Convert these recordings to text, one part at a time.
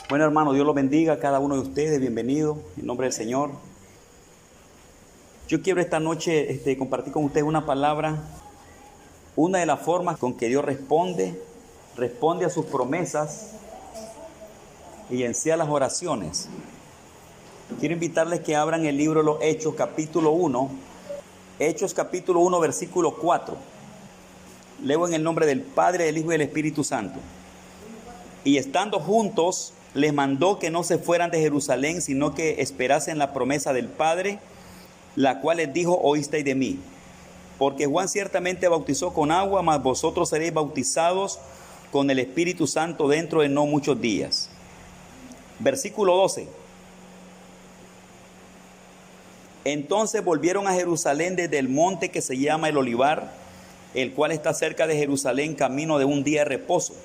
Bueno, hermano, Dios los bendiga a cada uno de ustedes. Bienvenido en nombre del Señor. Yo quiero esta noche compartir con ustedes una palabra. Una de las formas con que Dios responde a sus promesas y en sí a las oraciones. Quiero invitarles que abran el libro de los Hechos, capítulo 1. Hechos, capítulo 1, versículo 4. Leo en el nombre del Padre, del Hijo y del Espíritu Santo. Y estando juntos, les mandó que no se fueran de Jerusalén, sino que esperasen la promesa del Padre, la cual les dijo: oísteis de mí. Porque Juan ciertamente bautizó con agua, mas vosotros seréis bautizados con el Espíritu Santo dentro de no muchos días. Versículo 12. Entonces volvieron a Jerusalén desde el monte que se llama el Olivar, el cual está cerca de Jerusalén, camino de un día de reposo.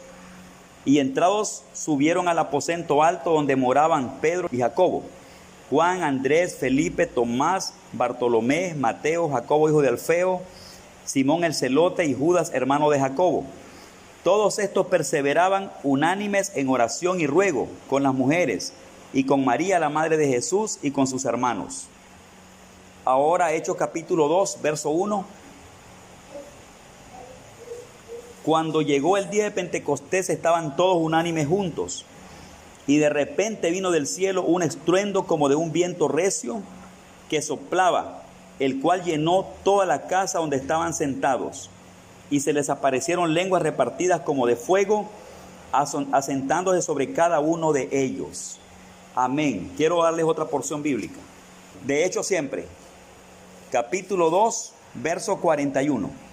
Y entrados subieron al aposento alto donde moraban Pedro y Jacobo, Juan, Andrés, Felipe, Tomás, Bartolomé, Mateo, Jacobo hijo de Alfeo, Simón el celote y Judas hermano de Jacobo. Todos estos perseveraban unánimes en oración y ruego con las mujeres y con María la madre de Jesús y con sus hermanos. Ahora Hechos capítulo 2, verso 1. Cuando llegó el día de Pentecostés estaban todos unánimes juntos, y de repente vino del cielo un estruendo como de un viento recio que soplaba, el cual llenó toda la casa donde estaban sentados, y se les aparecieron lenguas repartidas como de fuego, asentándose sobre cada uno de ellos. Amén. Quiero darles otra porción bíblica. De Hechos siempre, capítulo 2, verso 41.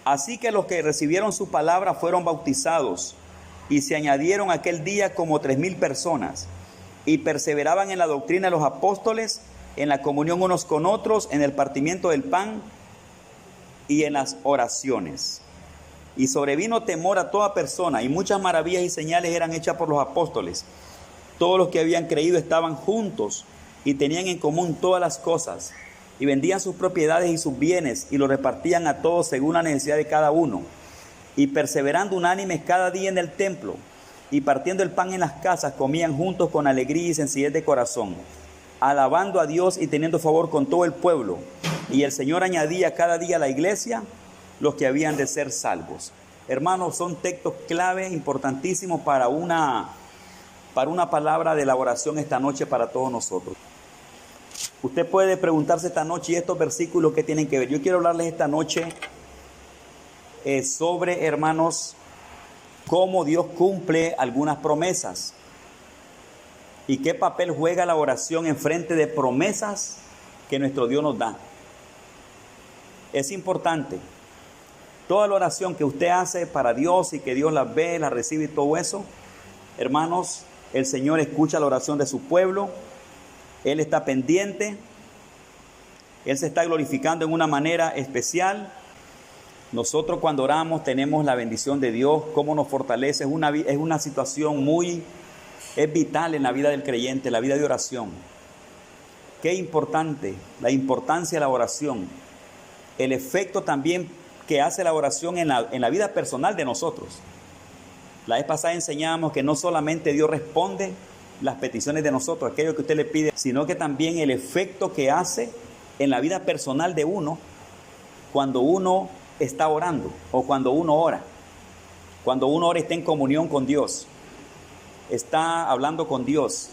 Así que los que recibieron su palabra fueron bautizados, y se añadieron aquel día como 3,000 personas, y perseveraban en la doctrina de los apóstoles, en la comunión unos con otros, en el partimiento del pan y en las oraciones. Y sobrevino temor a toda persona, y muchas maravillas y señales eran hechas por los apóstoles. Todos los que habían creído estaban juntos y tenían en común todas las cosas, y vendían sus propiedades y sus bienes, y los repartían a todos según la necesidad de cada uno. Y perseverando unánimes cada día en el templo, y partiendo el pan en las casas, comían juntos con alegría y sencillez de corazón, alabando a Dios y teniendo favor con todo el pueblo. Y el Señor añadía cada día a la iglesia los que habían de ser salvos. Hermanos, son textos clave, importantísimos para una palabra de elaboración esta noche para todos nosotros. Usted puede preguntarse esta noche, ¿y estos versículos qué tienen que ver? Yo quiero hablarles esta noche sobre, hermanos, cómo Dios cumple algunas promesas y qué papel juega la oración en frente de promesas que nuestro Dios nos da. Es importante. Toda la oración que usted hace para Dios y que Dios la ve, la recibe y todo eso, hermanos, el Señor escucha la oración de su pueblo. Él está pendiente, Él se está glorificando en una manera especial. Nosotros cuando oramos tenemos la bendición de Dios, cómo nos fortalece. Es una situación es vital en la vida del creyente, la vida de oración. Qué importante, la importancia de la oración, el efecto también que hace la oración en la vida personal de nosotros. La vez pasada enseñábamos que no solamente Dios responde las peticiones de nosotros, aquello que usted le pide, sino que también el efecto que hace en la vida personal de uno cuando uno está orando o cuando uno ora. Cuando uno ora, está en comunión con Dios, está hablando con Dios,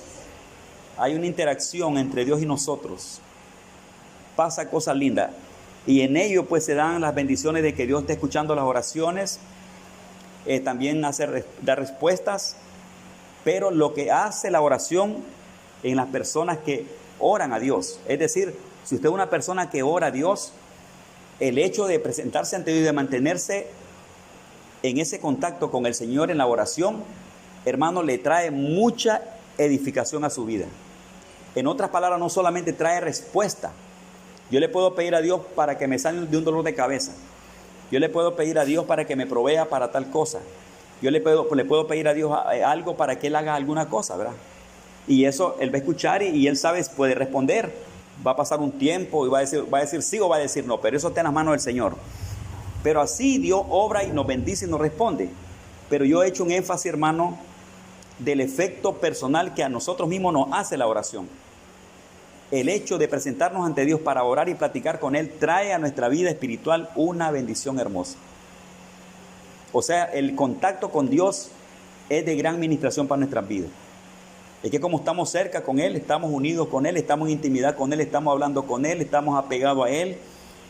hay una interacción entre Dios y nosotros, pasa cosas lindas y en ello pues se dan las bendiciones de que Dios esté escuchando las oraciones, también da respuestas. Pero lo que hace la oración en las personas que oran a Dios, es decir, si usted es una persona que ora a Dios, el hecho de presentarse ante Dios y de mantenerse en ese contacto con el Señor en la oración, hermano, le trae mucha edificación a su vida. En otras palabras, no solamente trae respuesta. Yo le puedo pedir a Dios para que me sane de un dolor de cabeza. Yo le puedo pedir a Dios para que me provea para tal cosa. Yo le puedo pedir a Dios algo para que Él haga alguna cosa, ¿verdad? Y eso Él va a escuchar y Él sabe, puede responder. Va a pasar un tiempo y va a decir sí o va a decir no, pero eso está en las manos del Señor. Pero así Dios obra y nos bendice y nos responde. Pero yo he hecho un énfasis, hermano, del efecto personal que a nosotros mismos nos hace la oración. El hecho de presentarnos ante Dios para orar y platicar con Él trae a nuestra vida espiritual una bendición hermosa. O sea, el contacto con Dios es de gran ministración para nuestras vidas. Es que como estamos cerca con Él, estamos unidos con Él, estamos en intimidad con Él, estamos hablando con Él, estamos apegados a Él,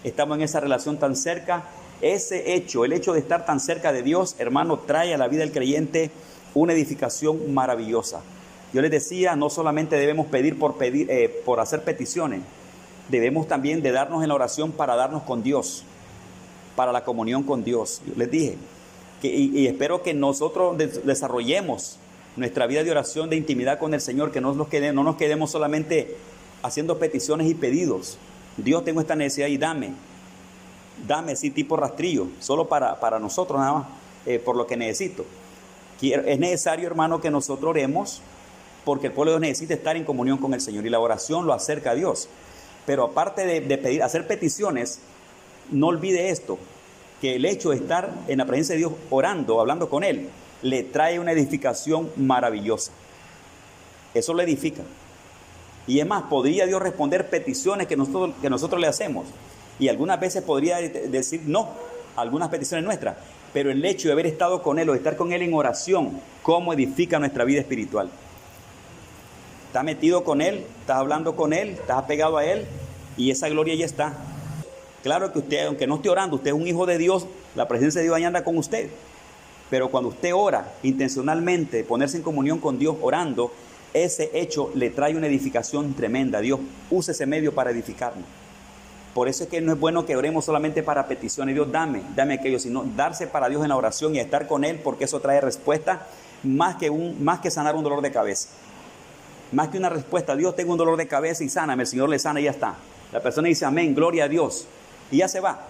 estamos en esa relación tan cerca. Ese hecho, el hecho de estar tan cerca de Dios, hermano, trae a la vida del creyente una edificación maravillosa. Yo les decía, no solamente debemos pedir, por hacer peticiones, debemos también de darnos en la oración para darnos con Dios, para la comunión con Dios. Yo les dije, y espero que nosotros desarrollemos nuestra vida de oración, de intimidad con el Señor, que no nos quedemos solamente haciendo peticiones y pedidos. Dios, tengo esta necesidad y dame así tipo rastrillo, solo para nosotros nada más, por lo que necesito. Es necesario, hermano, que nosotros oremos, porque el pueblo de Dios necesita estar en comunión con el Señor y la oración lo acerca a Dios. Pero aparte de pedir, hacer peticiones, no olvide esto, que el hecho de estar en la presencia de Dios orando, hablando con Él, le trae una edificación maravillosa. Eso lo edifica. Y es más, podría Dios responder peticiones que nosotros le hacemos. Y algunas veces podría decir no a algunas peticiones nuestras. Pero el hecho de haber estado con Él o de estar con Él en oración, ¿cómo edifica nuestra vida espiritual? Estás metido con Él, estás hablando con Él, estás apegado a Él y esa gloria ya está. Claro que usted, aunque no esté orando, usted es un hijo de Dios, la presencia de Dios ahí anda con usted. Pero cuando usted ora intencionalmente, ponerse en comunión con Dios orando, ese hecho le trae una edificación tremenda. Dios usa ese medio para edificarnos. Por eso es que no es bueno que oremos solamente para peticiones. Dios, dame aquello, sino darse para Dios en la oración y estar con Él, porque eso trae respuesta más que sanar un dolor de cabeza. Más que una respuesta, Dios, tengo un dolor de cabeza y sáname, el Señor le sana y ya está. La persona dice amén, gloria a Dios, y ya se va.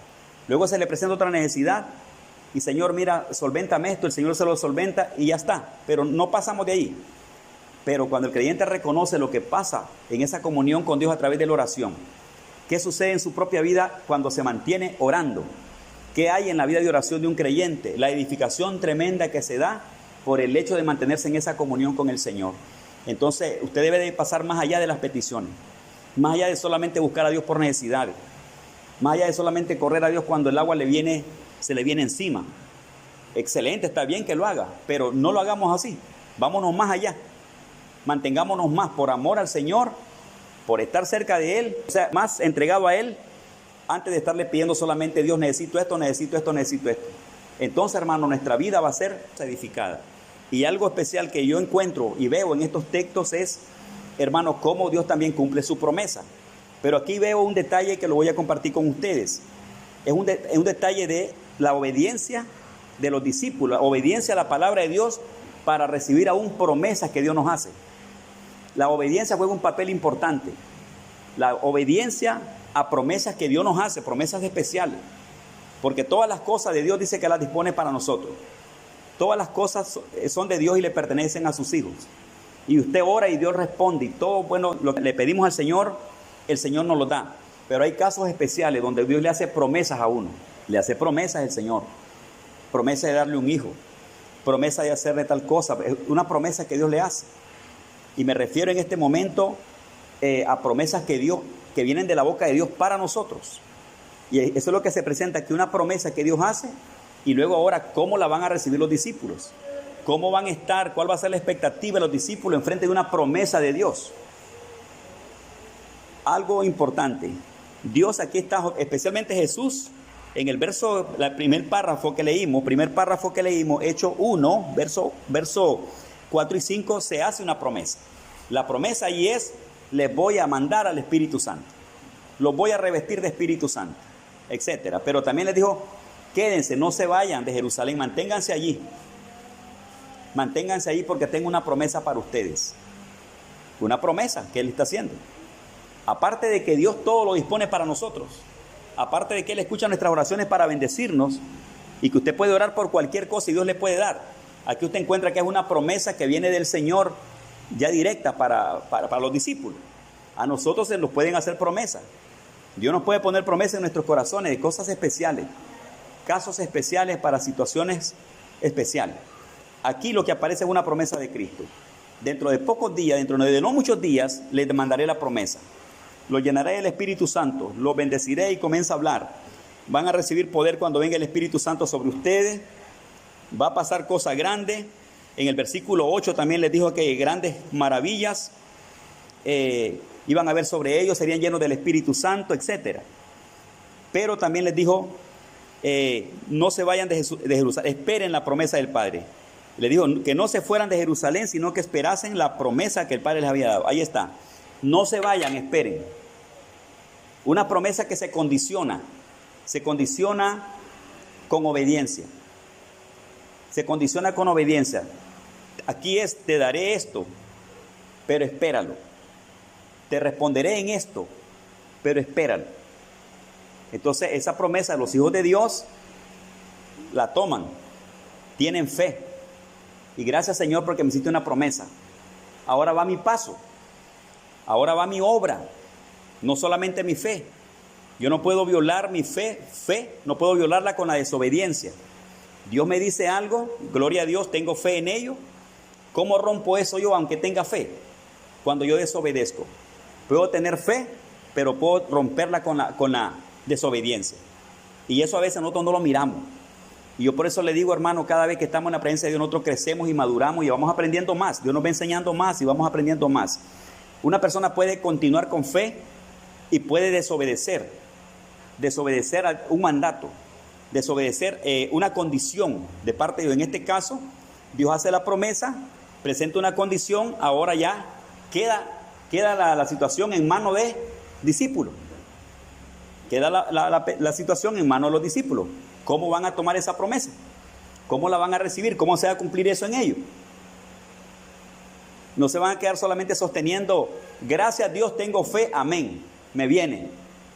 Luego se le presenta otra necesidad y Señor, mira, solvéntame esto, el Señor se lo solventa y ya está. Pero no pasamos de ahí. Pero cuando el creyente reconoce lo que pasa en esa comunión con Dios a través de la oración, ¿qué sucede en su propia vida cuando se mantiene orando? ¿Qué hay en la vida de oración de un creyente? La edificación tremenda que se da por el hecho de mantenerse en esa comunión con el Señor. Entonces, usted debe de pasar más allá de las peticiones, más allá de solamente buscar a Dios por necesidades, más allá de solamente correr a Dios cuando el agua se le viene encima. Excelente, está bien que lo haga, pero no lo hagamos así. Vámonos más allá. Mantengámonos más por amor al Señor, por estar cerca de Él, o sea, más entregado a Él, antes de estarle pidiendo solamente, Dios, necesito esto, necesito esto, necesito esto. Entonces, hermano, nuestra vida va a ser edificada. Y algo especial que yo encuentro y veo en estos textos es, hermano, cómo Dios también cumple su promesa. Pero aquí veo un detalle que lo voy a compartir con ustedes. Es un detalle de la obediencia de los discípulos, obediencia a la palabra de Dios para recibir aún promesas que Dios nos hace. La obediencia juega un papel importante. La obediencia a promesas que Dios nos hace, promesas especiales. Porque todas las cosas de Dios dice que las dispone para nosotros. Todas las cosas son de Dios y le pertenecen a sus hijos. Y usted ora y Dios responde. Y todo bueno, lo que le pedimos al Señor, el Señor nos lo da. Pero hay casos especiales donde Dios le hace promesas a uno. Le hace promesas el Señor. Promesa de darle un hijo. Promesa de hacerle tal cosa. Una promesa que Dios le hace. Y me refiero en este momento a promesas que vienen de la boca de Dios para nosotros. Y eso es lo que se presenta, que una promesa que Dios hace. Y luego ahora, ¿cómo la van a recibir los discípulos? ¿Cómo van a estar? ¿Cuál va a ser la expectativa de los discípulos en frente de una promesa de Dios? Algo importante. Dios aquí está, especialmente Jesús, en el primer párrafo que leímos, Hechos 1, verso 4 y 5, se hace una promesa. La promesa ahí es, les voy a mandar al Espíritu Santo. Los voy a revestir de Espíritu Santo, etcétera. Pero también les dijo, quédense, no se vayan de Jerusalén, manténganse allí. Manténganse allí porque tengo una promesa para ustedes. Una promesa que Él está haciendo. Aparte de que Dios todo lo dispone para nosotros. Aparte de que Él escucha nuestras oraciones para bendecirnos. Y que usted puede orar por cualquier cosa y Dios le puede dar. Aquí usted encuentra que es una promesa que viene del Señor ya directa para los discípulos. A nosotros se nos pueden hacer promesas. Dios nos puede poner promesas en nuestros corazones de cosas especiales. Casos especiales para situaciones especiales. aquí lo que aparece es una promesa de Cristo. Dentro de pocos días, dentro de no muchos días, les mandaré la promesa. Los llenaré del Espíritu Santo, los bendeciré y comienza a hablar. Van a recibir poder cuando venga el Espíritu Santo sobre ustedes. Va a pasar cosas grandes. En el versículo 8 también les dijo que grandes maravillas iban a haber sobre ellos, serían llenos del Espíritu Santo, etc. Pero también les dijo, no se vayan de Jerusalén, esperen la promesa del Padre. Le dijo que no se fueran de Jerusalén, sino que esperasen la promesa que el Padre les había dado. Ahí está. No se vayan, esperen. Una promesa que se condiciona con obediencia. Se condiciona con obediencia. Aquí es, te daré esto, pero espéralo. Te responderé en esto, pero espéralo. Entonces esa promesa los hijos de Dios la toman, tienen fe. Y gracias, Señor, porque me hiciste una promesa. Ahora va mi paso, ahora va mi obra, no solamente mi fe. Yo no puedo violar mi fe, no puedo violarla con la desobediencia. Dios me dice algo, gloria a Dios, tengo fe en ello. ¿Cómo rompo eso yo aunque tenga fe? Cuando yo desobedezco. Puedo tener fe, pero puedo romperla con la desobediencia. Y eso a veces nosotros no lo miramos. Y yo por eso le digo, hermano, cada vez que estamos en la presencia de Dios, nosotros crecemos y maduramos y vamos aprendiendo más. Dios nos va enseñando más y vamos aprendiendo más. Una persona puede continuar con fe y puede desobedecer a un mandato, desobedecer una condición de parte de Dios. En este caso, Dios hace la promesa, presenta una condición, ahora ya queda la situación en manos de discípulos. Queda la situación en manos de los discípulos. ¿Cómo van a tomar esa promesa? ¿Cómo la van a recibir? ¿Cómo se va a cumplir eso en ellos? No se van a quedar solamente sosteniendo, gracias a Dios tengo fe, amén, me viene,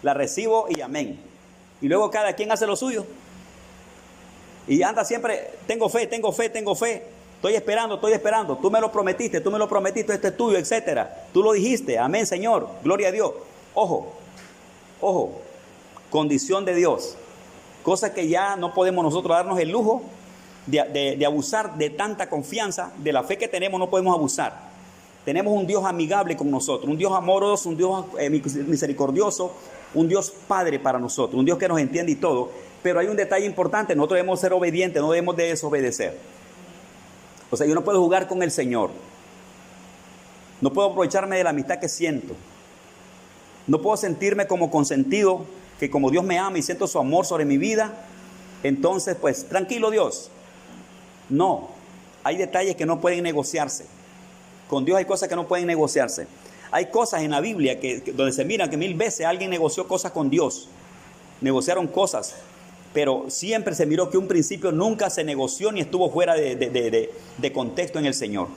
la recibo y amén. Y luego cada quien hace lo suyo. Y anda siempre, tengo fe, estoy esperando, tú me lo prometiste, esto es tuyo, etcétera. Tú lo dijiste, amén, Señor, gloria a Dios. Ojo, condición de Dios. Cosa que ya no podemos nosotros darnos el lujo de abusar de tanta confianza, de la fe que tenemos no podemos abusar. Tenemos un Dios amigable con nosotros, un Dios amoroso, un Dios misericordioso, un Dios Padre para nosotros, un Dios que nos entiende y todo. Pero hay un detalle importante, nosotros debemos ser obedientes, no debemos de desobedecer. O sea, yo no puedo jugar con el Señor. No puedo aprovecharme de la amistad que siento. No puedo sentirme como consentido, que como Dios me ama y siento su amor sobre mi vida, entonces pues tranquilo Dios. No, hay detalles que no pueden negociarse. Con Dios hay cosas que no pueden negociarse. Hay cosas en la Biblia donde se mira que 1000 veces alguien negoció cosas con Dios. Negociaron cosas, pero siempre se miró que un principio nunca se negoció ni estuvo fuera de contexto en el Señor.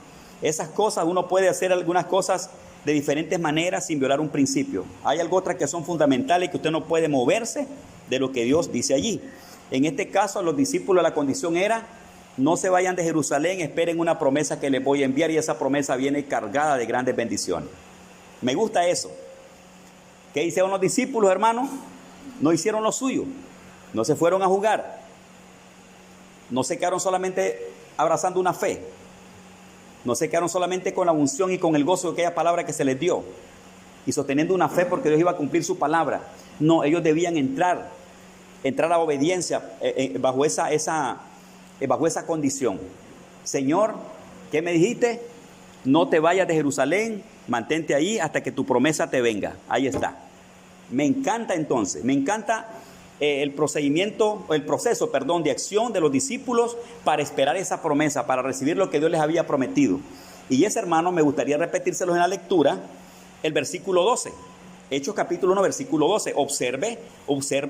Esas cosas, uno puede hacer algunas cosas de diferentes maneras sin violar un principio. Hay algo otras que son fundamentales que usted no puede moverse de lo que Dios dice allí. En este caso, a los discípulos la condición era, no se vayan de Jerusalén, esperen una promesa que les voy a enviar, y esa promesa viene cargada de grandes bendiciones. Me gusta eso. ¿Qué hicieron los discípulos, hermanos? No hicieron lo suyo, no se fueron a jugar, no se quedaron solamente abrazando una fe, no se quedaron solamente con la unción y con el gozo de aquella palabra que se les dio y sosteniendo una fe porque Dios iba a cumplir su palabra. No, ellos debían entrar a obediencia bajo esa condición. Señor, ¿qué me dijiste? No te vayas de Jerusalén, mantente ahí hasta que tu promesa te venga. Ahí está. Me encanta entonces, el proceso de acción de los discípulos para esperar esa promesa, para recibir lo que Dios les había prometido. Y ese, hermano, me gustaría repetírselos en la lectura, el versículo 12. Hechos capítulo 1, versículo 12. Observe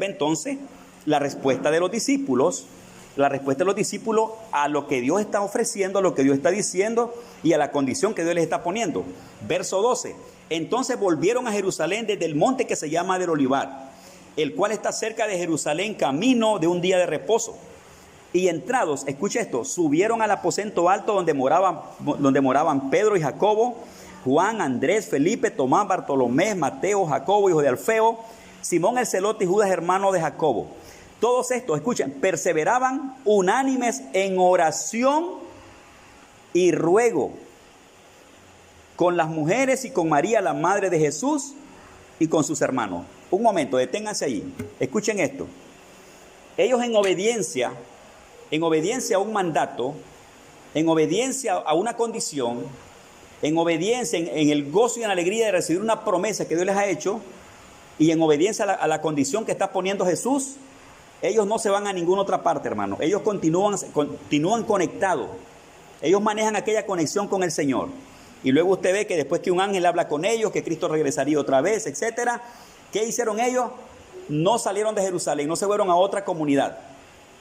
entonces la respuesta de los discípulos. La respuesta de los discípulos a lo que Dios está ofreciendo, a lo que Dios está diciendo y a la condición que Dios les está poniendo. Verso 12. Entonces volvieron a Jerusalén desde el monte que se llama del Olivar, el cual está cerca de Jerusalén, camino de un día de reposo. Y entrados, escucha esto, subieron al aposento alto donde moraban Pedro y Jacobo, Juan, Andrés, Felipe, Tomás, Bartolomé, Mateo, Jacobo, hijo de Alfeo, Simón el celote y Judas, hermano de Jacobo. Todos estos, escuchen, perseveraban unánimes en oración y ruego con las mujeres y con María, la madre de Jesús, y con sus hermanos. Un momento, deténganse ahí. Escuchen esto. Ellos en obediencia a un mandato, en obediencia a una condición, en obediencia, en el gozo y en la alegría de recibir una promesa que Dios les ha hecho, y en obediencia a la condición que está poniendo Jesús, ellos no se van a ninguna otra parte, hermano. Ellos continúan conectados. Ellos manejan aquella conexión con el Señor. Y luego usted ve que después que un ángel habla con ellos, que Cristo regresaría otra vez, etcétera, ¿qué hicieron ellos? No salieron de Jerusalén, no se fueron a otra comunidad,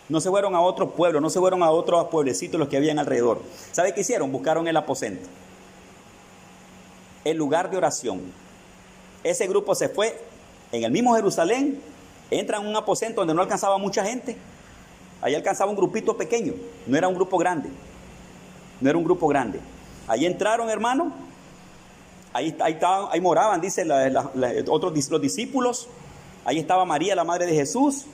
no se fueron a otro pueblo, no se fueron a otros pueblecitos los que habían alrededor. ¿Sabe qué hicieron? Buscaron el aposento, el lugar de oración. Ese grupo se fue en el mismo Jerusalén, entran en un aposento donde no alcanzaba mucha gente. Ahí alcanzaba un grupito pequeño, no era un grupo grande, Ahí entraron, hermano, ahí moraban, dice los discípulos, ahí estaba María, la madre de Jesús,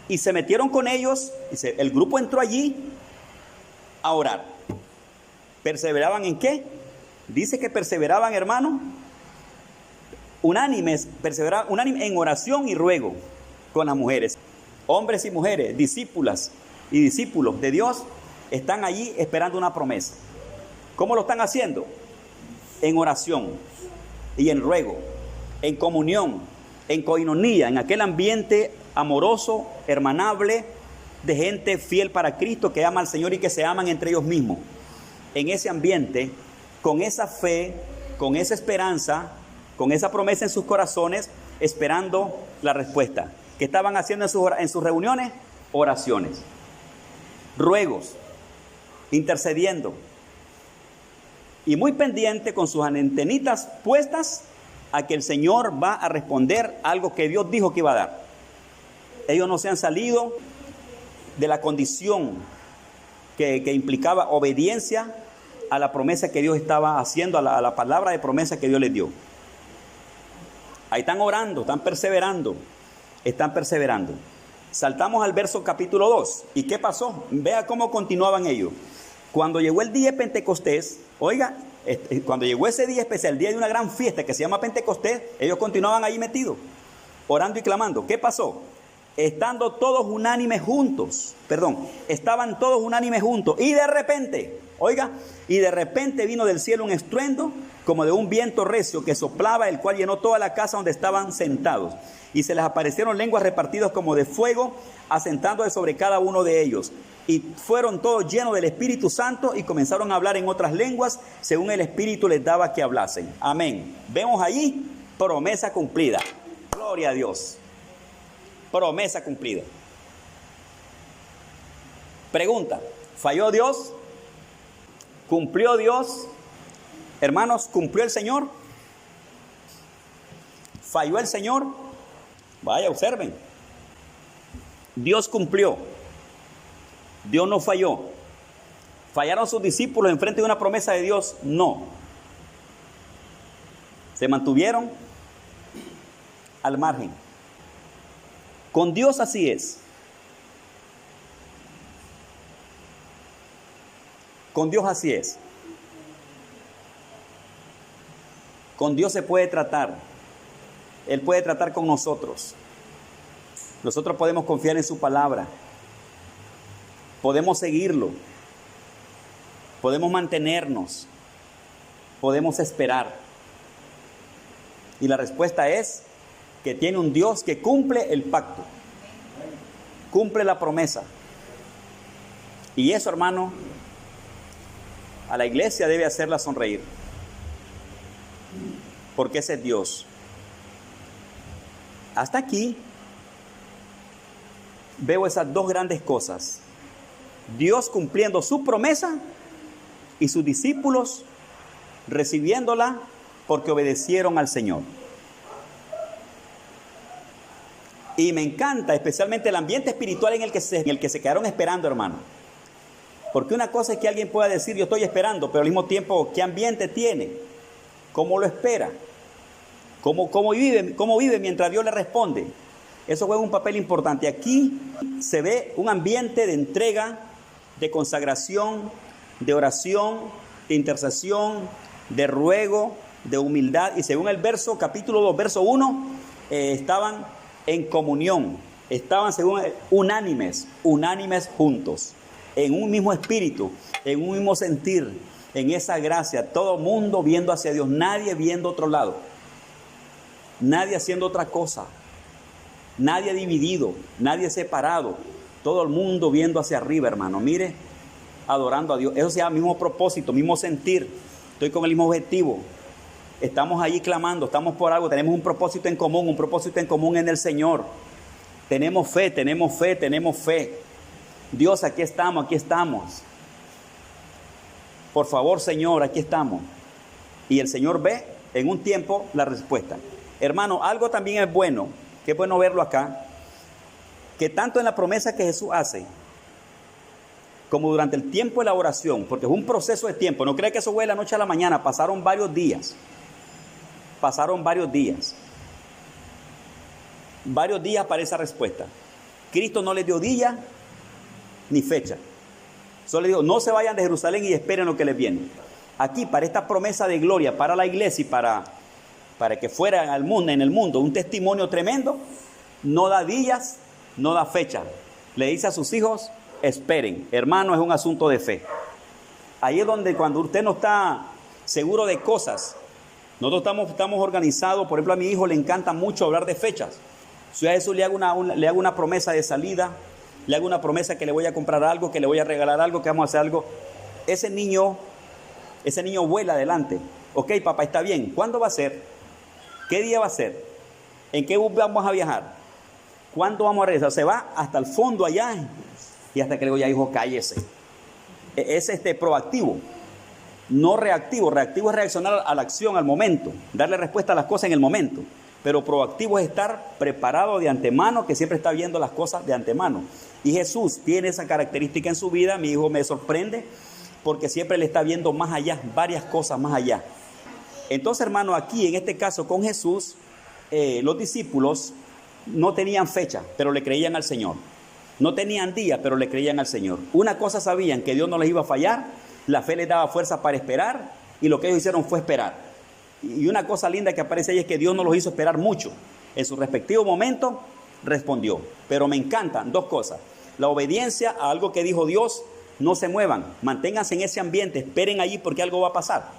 y se metieron con ellos, dice, el grupo entró allí a orar. ¿Perseveraban en qué? Dice que perseveraban, hermano, unánimes en oración y ruego con las mujeres. Hombres y mujeres, discípulas y discípulos de Dios, están allí esperando una promesa. ¿Cómo lo están haciendo? En oración y en ruego, en comunión, en coinonía, en aquel ambiente amoroso, hermanable, de gente fiel para Cristo, que ama al Señor y que se aman entre ellos mismos. En ese ambiente, con esa fe, con esa esperanza, con esa promesa en sus corazones, esperando la respuesta. ¿Qué estaban haciendo en sus reuniones? Oraciones, ruegos, intercediendo, y muy pendiente con sus antenitas puestas a que el Señor va a responder algo que Dios dijo que iba a dar. Ellos no se han salido de la condición que implicaba obediencia a la promesa que Dios estaba haciendo, a la palabra de promesa que Dios les dio. Ahí están orando, están perseverando. Saltamos al verso capítulo 2. ¿Y qué pasó? Vea cómo continuaban ellos. Cuando llegó el día de Pentecostés, oiga, cuando llegó ese día especial, el día de una gran fiesta que se llama Pentecostés, ellos continuaban ahí metidos, orando y clamando. ¿Qué pasó? Estaban todos unánimes juntos, y de repente, oiga, vino del cielo un estruendo como de un viento recio que soplaba, el cual llenó toda la casa donde estaban sentados. Y se les aparecieron lenguas repartidas como de fuego, asentándose sobre cada uno de ellos. Y fueron todos llenos del Espíritu Santo y comenzaron a hablar en otras lenguas, según el Espíritu les daba que hablasen. Amén. Vemos ahí promesa cumplida. Gloria a Dios. Promesa cumplida. Pregunta: ¿falló Dios? ¿Cumplió Dios? Hermanos, ¿cumplió el Señor? ¿Falló el Señor? Vaya, observen. Dios cumplió. Dios no falló. ¿Fallaron sus discípulos en frente de una promesa de Dios? No. Se mantuvieron al margen. Con Dios así es. Con Dios así es. Con Dios se puede tratar. Él puede tratar con nosotros. Nosotros podemos confiar en su palabra. Podemos seguirlo. Podemos mantenernos. Podemos esperar. Y la respuesta es que tiene un Dios que cumple el pacto. Cumple la promesa. Y eso, hermano, a la iglesia debe hacerla sonreír. Porque ese es Dios. Hasta aquí veo esas dos grandes cosas. Dios cumpliendo su promesa y sus discípulos recibiéndola porque obedecieron al Señor. Y me encanta especialmente el ambiente espiritual en el que se quedaron esperando, hermano. Porque una cosa es que alguien pueda decir yo estoy esperando, pero al mismo tiempo, ¿qué ambiente tiene? ¿Cómo lo espera? ¿Cómo vive mientras Dios le responde? Eso juega un papel importante. Aquí se ve un ambiente de entrega, de consagración, de oración, de intercesión, de ruego, de humildad. Y según el verso, capítulo 2, verso 1, estaban en comunión, estaban según unánimes juntos, en un mismo espíritu, en un mismo sentir, en esa gracia, todo mundo viendo hacia Dios, nadie viendo otro lado, nadie haciendo otra cosa, nadie dividido, nadie separado, todo el mundo viendo hacia arriba, hermano, mire, adorando a Dios. Eso se llama mismo propósito, mismo sentir, estoy con el mismo objetivo, estamos allí clamando, estamos por algo, tenemos un propósito en común en el Señor, tenemos fe, Dios, aquí estamos, por favor, Señor, aquí estamos. Y el Señor ve en un tiempo la respuesta. Hermano, algo también es bueno, que es bueno verlo acá, que tanto en la promesa que Jesús hace, como durante el tiempo de la oración, porque es un proceso de tiempo, no cree que eso fue de la noche a la mañana, pasaron varios días para esa respuesta. Cristo no les dio día ni fecha. Solo le digo, no se vayan de Jerusalén y esperen lo que les viene. Aquí, para esta promesa de gloria, para la iglesia y para que fuera en el mundo un testimonio tremendo, no da días, no da fecha. Le dice a sus hijos, esperen. Hermano, es un asunto de fe. Ahí es donde cuando usted no está seguro de cosas, nosotros estamos organizados. Por ejemplo, a mi hijo le encanta mucho hablar de fechas. Si a Jesús le hago una promesa de salida, le hago una promesa que le voy a comprar algo, que le voy a regalar algo, que vamos a hacer algo, ese niño vuela adelante. Ok, papá, está bien. ¿Cuándo va a ser? ¿Qué día va a ser? ¿En qué bus vamos a viajar? ¿Cuándo vamos a regresar? Se va hasta el fondo allá y hasta que le digo, ya hijo, cállese. Es proactivo, no reactivo. Reactivo es reaccionar a la acción, al momento, darle respuesta a las cosas en el momento. Pero proactivo es estar preparado de antemano, que siempre está viendo las cosas de antemano. Y Jesús tiene esa característica en su vida. Mi hijo me sorprende porque siempre le está viendo más allá, varias cosas más allá. Entonces, hermano, aquí en este caso con Jesús, los discípulos no tenían fecha, pero le creían al Señor. No tenían día, pero le creían al Señor. Una cosa sabían, que Dios no les iba a fallar, la fe les daba fuerza para esperar, y lo que ellos hicieron fue esperar. Y una cosa linda que aparece ahí es que Dios no los hizo esperar mucho. En su respectivo momento respondió. Pero me encantan dos cosas. La obediencia a algo que dijo Dios, no se muevan, manténganse en ese ambiente, esperen allí porque algo va a pasar.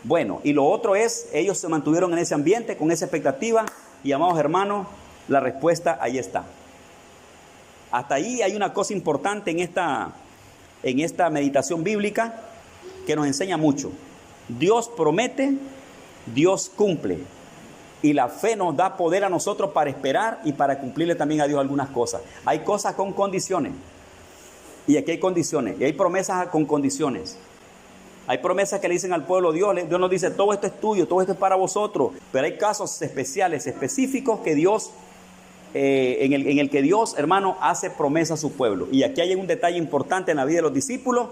Bueno, y lo otro es, ellos se mantuvieron en ese ambiente, con esa expectativa, y amados hermanos, la respuesta ahí está. Hasta ahí hay una cosa importante en esta meditación bíblica que nos enseña mucho. Dios promete, Dios cumple. Y la fe nos da poder a nosotros para esperar y para cumplirle también a Dios algunas cosas. Hay cosas con condiciones. Y aquí hay condiciones. Y hay promesas con condiciones. Hay promesas que le dicen al pueblo, Dios nos dice, todo esto es tuyo, todo esto es para vosotros. Pero hay casos especiales, específicos que Dios, en el que Dios, hermano, hace promesa a su pueblo. Y aquí hay un detalle importante en la vida de los discípulos.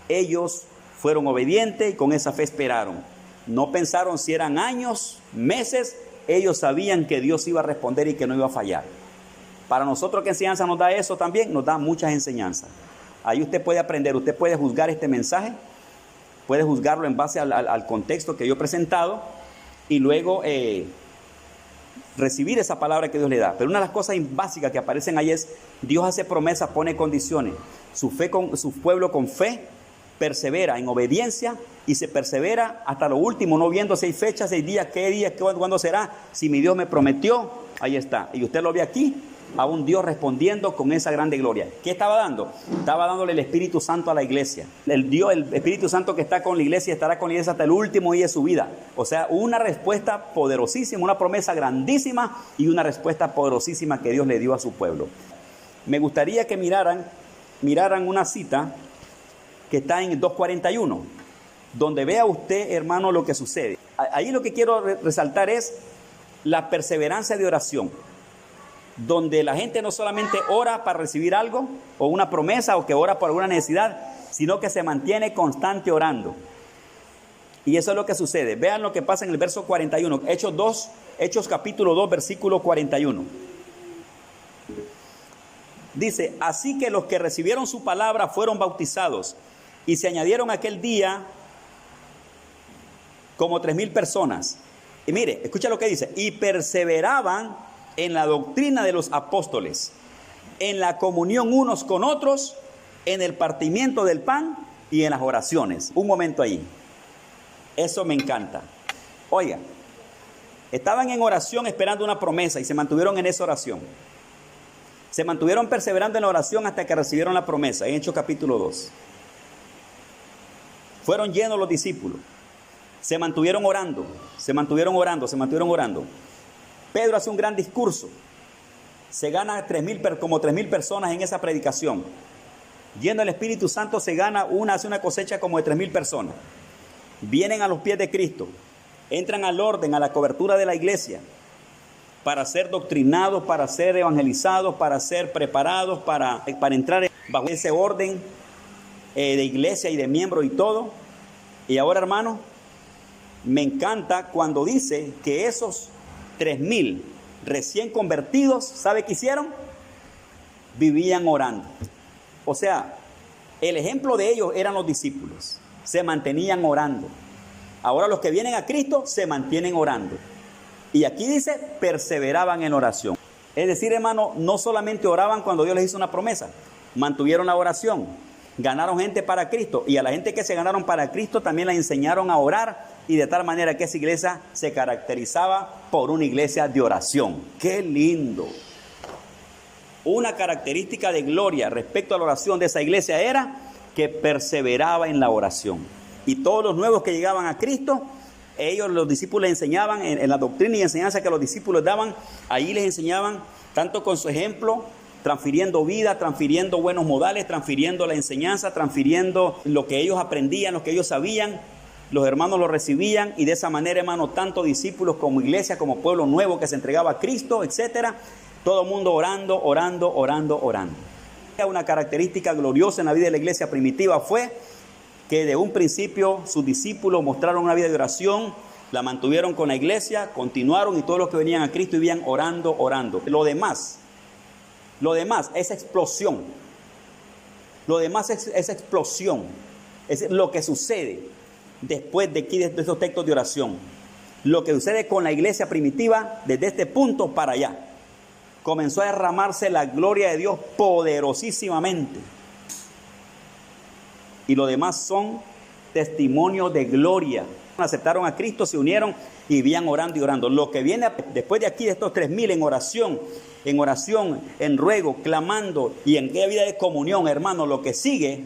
Ellos fueron obedientes y con esa fe esperaron. No pensaron si eran años, meses. Ellos sabían que Dios iba a responder y que no iba a fallar. Para nosotros, ¿qué enseñanza nos da eso también? Nos da muchas enseñanzas. Ahí usted puede aprender, usted puede juzgar este mensaje, puede juzgarlo en base al contexto que yo he presentado y luego recibir esa palabra que Dios le da. Pero una de las cosas básicas que aparecen ahí es, Dios hace promesas, pone condiciones. Su pueblo con fe persevera en obediencia y se persevera hasta lo último, no viendo si hay fechas, 6 días, qué día, cuándo será. Si mi Dios me prometió, ahí está. Y usted lo ve aquí, a un Dios respondiendo con esa grande gloria. ¿Qué estaba dando? Estaba dándole el Espíritu Santo a la iglesia. El Espíritu Santo que está con la iglesia estará con la iglesia hasta el último día de su vida. O sea, una respuesta poderosísima, una promesa grandísima y una respuesta poderosísima que Dios le dio a su pueblo. Me gustaría que miraran una cita que está en 2:41, donde vea usted, hermano, lo que sucede. Ahí lo que quiero resaltar es la perseverancia de oración, donde la gente no solamente ora para recibir algo o una promesa o que ora por alguna necesidad, sino que se mantiene constante orando. Y eso es lo que sucede. Vean lo que pasa en el verso 41, Hechos capítulo 2, versículo 41. Dice, así que los que recibieron su palabra fueron bautizados, Y se añadieron aquel día como 3,000 personas. Y mire, escucha lo que dice. Y perseveraban en la doctrina de los apóstoles, en la comunión unos con otros, en el partimiento del pan y en las oraciones. Un momento ahí. Eso me encanta. Oiga, estaban en oración esperando una promesa y se mantuvieron en esa oración. Se mantuvieron perseverando en la oración hasta que recibieron la promesa, en Hechos capítulo 2. Fueron llenos los discípulos. Se mantuvieron orando, se mantuvieron orando, se mantuvieron orando. Pedro hace un gran discurso. Se gana como 3,000 personas en esa predicación. Yendo el Espíritu Santo hace una cosecha como de 3,000 personas. Vienen a los pies de Cristo. Entran al orden, a la cobertura de la iglesia. Para ser doctrinados, para ser evangelizados, para ser preparados, para entrar bajo ese orden de iglesia y de miembros y todo. Y ahora, hermano, me encanta cuando dice que esos 3,000 recién convertidos, ¿sabe qué hicieron? Vivían orando. O sea, el ejemplo de ellos eran los discípulos. Se mantenían orando. Ahora los que vienen a Cristo se mantienen orando. Y aquí dice, perseveraban en oración. Es decir, hermano, no solamente oraban cuando Dios les hizo una promesa, mantuvieron la oración, ganaron gente para Cristo. Y a la gente que se ganaron para Cristo también la enseñaron a orar. Y de tal manera que esa iglesia se caracterizaba por una iglesia de oración. ¡Qué lindo! Una característica de gloria respecto a la oración de esa iglesia era que perseveraba en la oración. Y todos los nuevos que llegaban a Cristo, los discípulos les enseñaban en la doctrina y enseñanza que los discípulos daban, ahí les enseñaban tanto con su ejemplo, transfiriendo vida, transfiriendo buenos modales, transfiriendo la enseñanza, transfiriendo lo que ellos aprendían, lo que ellos sabían. Los hermanos lo recibían y de esa manera, hermano, tanto discípulos como iglesia, como pueblo nuevo que se entregaba a Cristo, etcétera. Todo el mundo orando, orando, orando, orando. Una característica gloriosa en la vida de la iglesia primitiva fue que de un principio sus discípulos mostraron una vida de oración, la mantuvieron con la iglesia, continuaron y todos los que venían a Cristo vivían orando, orando. Lo demás es explosión. Lo demás es explosión. Es lo que sucede después de aquí, de estos textos de oración. Lo que sucede con la iglesia primitiva, desde este punto para allá. Comenzó a derramarse la gloria de Dios poderosísimamente. Y lo demás son testimonios de gloria. Aceptaron a Cristo, se unieron y vivían orando y orando. Lo que viene después de aquí, de estos 3,000 en oración, en ruego, clamando y en aquella vida de comunión, hermano, lo que sigue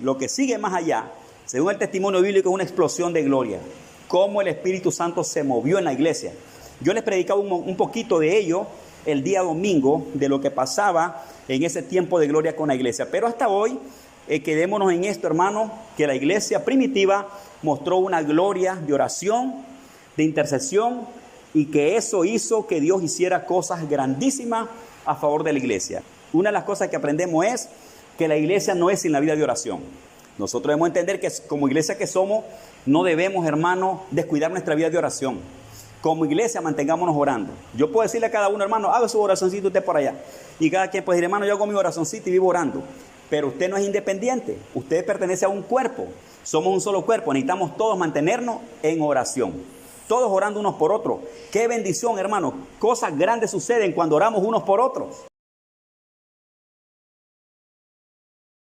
más allá, según el testimonio bíblico, es una explosión de gloria. Cómo el Espíritu Santo se movió en la iglesia. Yo les predicaba un poquito de ello el día domingo, de lo que pasaba en ese tiempo de gloria con la iglesia. Pero hasta hoy, quedémonos en esto, hermano, que la iglesia primitiva mostró una gloria de oración, de intercesión, y que eso hizo que Dios hiciera cosas grandísimas a favor de la iglesia. Una de las cosas que aprendemos es que la iglesia no es sin la vida de oración. Nosotros debemos entender que como iglesia que somos, no debemos, hermano, descuidar nuestra vida de oración. Como iglesia, mantengámonos orando. Yo puedo decirle a cada uno, hermano, haga su oracioncito usted por allá. Y cada quien puede decir, hermano, yo hago mi oracioncito y vivo orando. Pero usted no es independiente. Usted pertenece a un cuerpo. Somos un solo cuerpo. Necesitamos todos mantenernos en oración. Todos orando unos por otros. Qué bendición, hermano. Cosas grandes suceden cuando oramos unos por otros.